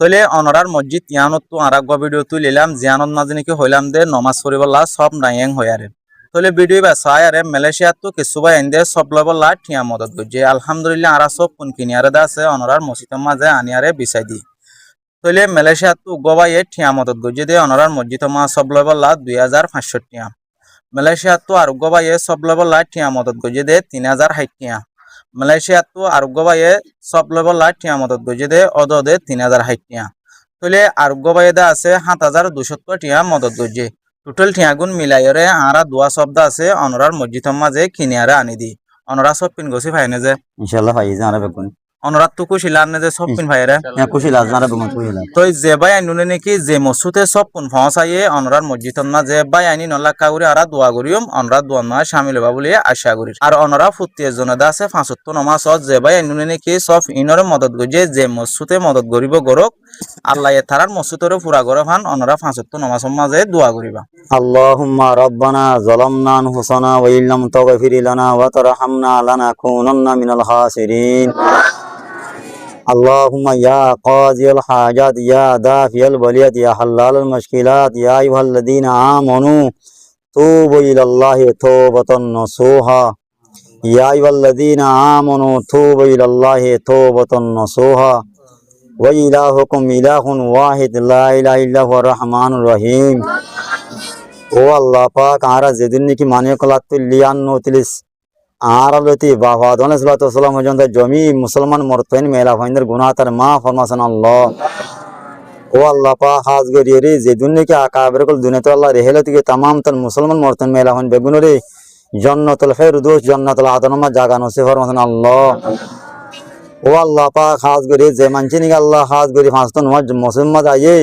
তইলে অনরার মসজিদ ইয়ানত তো আরাগ ভিডিও তুলিলাম জিয়ানত মাঝে নাকি হইলাম দে নমাজ পড়িবলা সব নাইয়েং হয়ারে তইলে ভিডিও বা সায়ারে মালয়েশিয়াত তো কিছুবা এন্দে সব লবলা ঠিয়া মদত গজে আলহামদুলিল্লাহ আরা সব কোন কিনিয়ারে দা আছে অনরার মসজিদের মাঝে আনিয়ারে বিছাই দি তইলে মালয়েশিয়াত তো গবাইয়ে ঠিয়া মদত গজে দে অনরার মসজিদের মা সব লবলা 2500 টিয়া মালয়েশিয়াত তো আর গবাইয়ে সব লবলা ঠিয়া মদত গজে দে 3060 টিয়া মালয়েশিয়াত তো আরোগ্য বাইয়ে সব লেভেল লাইট টিয়া মদত গজে দে অদদে 3060 টিয়া তইলে আরোগ্য বাইয়ে দা আছে 7270 টিয়া মদত গজে টোটাল টিয়া গুণ মিলাইরে আরা দোয়া শব্দ আছে অনরার মসজিদের মাঝে কিনিয়ারে আনি দি অনরা সব পিন গছি ভাইনে যে ইনশাআল্লাহ ভাই জানা বেগুন অনরাত তো খুশি লানে যে সব পিন ভাইরে খুশি লাজ জানা বেগুন খুশি লাজ তো যে ভাই আইনুনে নাকি যে মসুতে সব পুন পৌঁছাইয়ে অনরার মসজিদত না যে ভাই আইনি নলা কাউরি আরা দোয়া করিম অনরা দোয়া না শামিল হবা বলে আশা করি আর অনরা ফুত্তিয়ে জনে দা আছে 75 নমাজ যে ভাই আইনুনে নাকি সব ইনরে মদত গজে যে মসুতে মদত করিব গরক আল্লাহ এ তারার মসুতরে পুরা করে ফান অনরা 75 নমাজ মাঝে দোয়া করিবা আল্লাহুম্মা রাব্বানা যালামনা আনফুসানা ওয়া ইল্লাম তাগফির লানা ওয়া তারহামনা লানাকুনান্না মিনাল খাসিরিন اللهم يا قاضي الحاجات يا دافع البليات يا حلال المشكلات يا أيها الذين آمنوا توبوا إلى الله توبة نصوحا يا أيها الذين آمنوا توبوا إلى الله توبة نصوحا وإلهكم إله واحد لا إله إلا هو الرحمن الرحيم ও আল্লাহ পাক আমরা যেদিন নাকি মানিয়ে কলাতুল লিয়ান নতিলিস আরালতি বাবা দনসলাতু সালাম পর্যন্ত জমি মুসলমান মরতেন মেলা ফাইন্দের গুনাহ তার মা ফরমাসান আল্লাহ ও আল্লাহ পাক হাজ গরিয়ে যে দুনিয়া আকাবের কল দুনিয়াতে আল্লাহ রেহেলে থেকে तमाम তন মুসলমান মরতেন মেলা ফাইন বেগুনরে জান্নাতুল ফেরদৌস জান্নাতুল আদনামা জাগা নসিব ফরমাসান আল্লাহ ও আল্লাহ পাক হাজ গরিয়ে যে মানছিনি আল্লাহ হাজ গরি ফাঁসতন মুসলমান আয়ে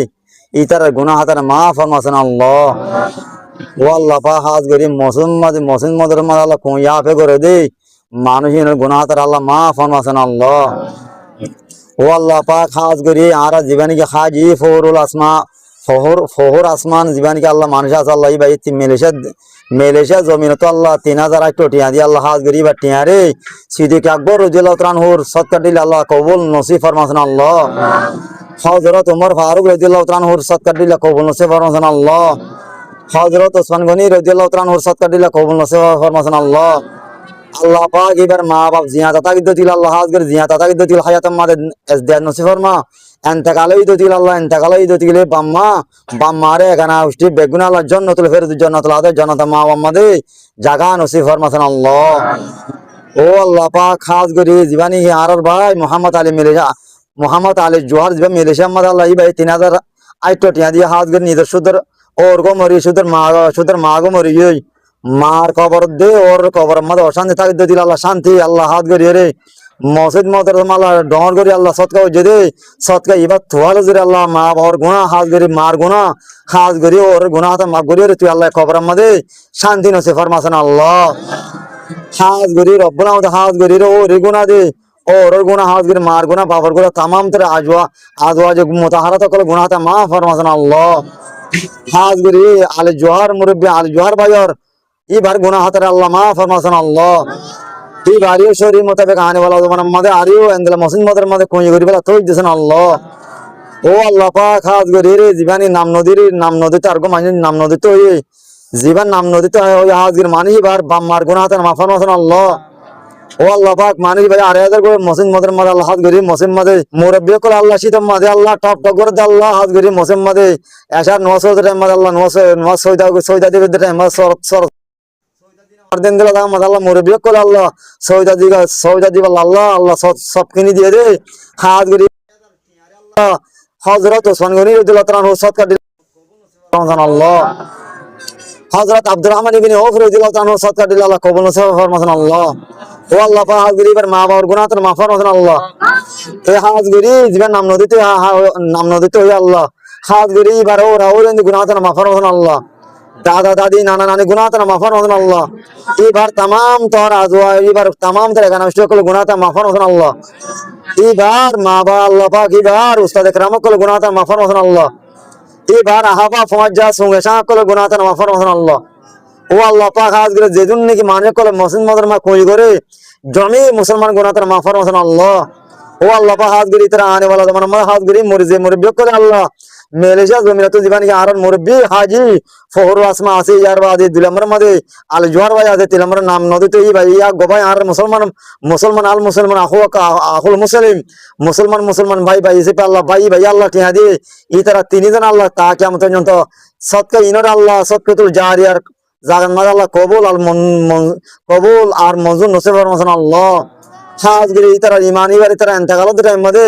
ইতার গুনাহ তার মা ফরমাসান আল্লাহ ও আল্লাহ পাক হাজ গরি মুসলমানদের মাঝে আল্লাহ কোন ইয়াফে করে দে মানুষের গুনাহ তার আল্লাহ মা ফরমাসান আল্লাহ ও আল্লাহ পাক হাজ গরি আরা জীবনী কে খাজি ফহরুল আসমা ফহর আসমান জীবনী কে আল্লাহ মানুষ আছে আল্লাহ ভাই মেলেশিয়া জমিন তো আল্লাহ 3008 টিয়া দি আল্লাহ হাজ গরি বা টিয়া রে সিদ্দিক আকবর রাদিয়াল্লাহু তাআলা আনহুর সদকা দিল আল্লাহ কবুল নসিব ফরমাসান আল্লাহ হযরত ওমর ফারুক রাদিয়াল্লাহু তাআলা আনহুর সদকা দিল কবুল নসিব ফরমাসান আল্লাহ হযরত ওসমান গনি রাদিয়াল্লাহু তাআলা আনহুর সদকা দিল কবুল নসিব ফরমাসান আল্লাহ আল্লাহ পাক এবার মা বাপ জিয়াত আতা কিদ দিল আল্লাহ হাজ গরি জিয়াত আতা কিদ দিল হায়াতাম মাদে এসদিয়াত নসিব ফরমা এন্তেকালে ইদ দিল আল্লাহ এন্তেকালে ইদ দিলে বাম্মা রে এখানে উষ্টি বেগুন আল্লাহ জান্নাতুল ফেরদৌস জান্নাতুল আদা জান্নাত মা বাম্মা দে জাগা নসিব ফরমাসান আল্লাহ ও আল্লাহ পাক খাস গরি জীবানী আরর ভাই মোহাম্মদ আলী জোহার জীবা মেলেশিয়া মাদ আল্লাহ ভাই 3008 টিয়া দিয়ে হাজ গরি নিদর সুদর ওর গো মরি সুদর মা গো মরি মার কবর দে ওর কবর মধ্যে অশান্তি থাকি দিল আল্লাহ শান্তি আল্লাহ হাত গরি রে মসজিদ মদর আল্লাহ ডর গরি আল্লাহ সৎকা যে দে সৎকা ইবাদ থোয়াল জুরে আল্লাহ মা বাবার গুনাহ হাজ গরি মার গুনাহ হাজ গরি ওর গুনাহ হাত মাফ গরি রে তুই আল্লাহ কবর মধ্যে শান্তি নসিব ফরমাসান আল্লাহ হাজ গরি রব্বুল আলামিন হাজ গরি রে ওর গুনাহ দে ওর গুনাহ হাজ গরি মার গুনাহ বাবার গুনাহ तमाम তেরে আজওয়া যে মুতাহারাত কল গুনাহ তা মা ফরমাসান আল্লাহ হাজ গরি আলী জোহার মুরব্বি আলী জোহার ভাইর इबार गुनाह हतर अल्लाह माफ फरमासन अल्लाह ती बारियो शरीर मुताबिक आने वाला जमाना मदे आरियो एंदला मसिन मदर मदे कोई गरी वाला तो दिसन अल्लाह ओ अल्लाह पाक खास गरी रे जीवानी नाम नदी तार को माने नाम नदी तो ये जीवन नाम नदी तो है हाज गिर मानी बार बाम मार गुनाह हतर माफ फरमासन अल्लाह ओ अल्लाह पाक मानी भाई आरे हतर को मसिन मदर मदे अल्लाह हाज गरी मसिन मदे मुरब्बियो को अल्लाह शीतम मदे अल्लाह टॉप टगर दे अल्लाह हाज गरी मसिन मदे ऐसा 900 दे मदे अल्लाह 900 सोइदा दे दे मद सर दिन दिला दाम अल्लाह मुरब्बियो को अल्लाह सौदा दिबा अल्लाह अल्लाह सब किनी दिए दे हाथ गरी अल्लाह हजरत उस्मान गनी रदियल्लाहु ताआला अन्हु सदका दिल अल्लाह हजरत अब्दुर रहमान इब्ने औफ रदियल्लाहु ताआला अन्हु सदका दिल अल्लाह कबूल नसीब फरमासन अल्लाह ओ अल्लाह पाक हाथ गरी पर मां बाবার गुनाह तर माफ फरमासन अल्लाह ए हाथ गरी जिबा नाम नदीते हो अल्लाह हाथ गरी बार और गुनाह तर माफ फरमासन अल्लाह दादा दादी नाना नानी गुनाह ता माफ फरमासन अल्लाह इबार तमाम तोर आजवा इबार तमाम तेरे गाना को गुनाह ता माफ फरमासन अल्लाह इबार मां बा अल्लाह पाक इबार उस्ताद इकराम को गुनाह ता माफ फरमासन अल्लाह इबार अहाबा फौजा सुंगे शा को गुनाह ता माफ फरमासन अल्लाह ओ अल्लाह पाक आज गरे जेदुन ने की माने को मसिन मदर मा कोई करे जमी मुसलमान गुनाह ता माफ फरमासन अल्लाह ও আল্লাহ পা হাত গড়ি তারা আনে वाला zaman আমার হাত গড়ি মরিজে মুরব্বি করে আল্লাহ মালয়েশিয়া জমিরা তো জীবন কি আরন মুরব্বি হাজি ফহরু আসমা আছে ইয়ার বাদে দুলামর মধ্যে আল জোয়ার ভাই আছে তিলামর নাম নদী তো এই ভাই ইয়া গোবাই আর মুসলমান আল মুসলমান আখুল মুসলমান ভাই ভাই এসে আল্লাহ ভাই ভাই আল্লাহ টিয়া দিয়ে এই তারা তিনজন আল্লাহ তা কিয়ামত পর্যন্ত সদকা ইনর আল্লাহ সদকাতুল জারিয়ার জাগান মাঝে আল্লাহ কবুল আর মঞ্জুর নসিব ফরমাছেন আল্লাহ হাজগিরি তারা ইমানি বাড়ি তারা ইন্তেকালত টাইম মধ্যে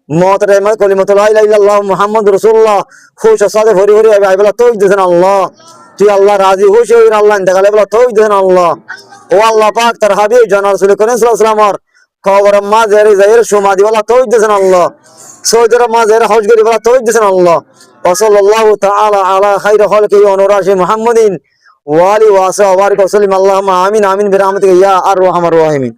মত টাইম মধ্যে কলিমাতুল লা ইলাহা ইল্লাল্লাহ মুহাম্মদ রাসূলুল্লাহ খুশ সাদে ভরি ভরি আই বলা তৌফিক দেন আল্লাহ তুই আল্লাহ রাজি খুশ হই আল্লাহ ইন্তেকালে বলা তৌফিক দেন আল্লাহ ও আল্লাহ পাক তার হাবিব জানার রাসূল করিম সাল্লাল্লাহু আলাইহি ওয়াসাল্লাম কবর মাঝের জাহির সুমাদি বলা তৌফিক দেন আল্লাহ সৌদের মাঝের হজগিরি বলা তৌফিক দেন আল্লাহ ওয়া সাল্লাল্লাহু তাআলা আলা খাইরি খালকি ওয়া নূরাশি মুহাম্মাদিন ওয়া আলি ওয়া সাহবিহি ওয়া সাল্লাম আল্লাহুম্মা আমিন আমিন বিরহমাতিকা ইয়া আর রাহমার রাহিমিন।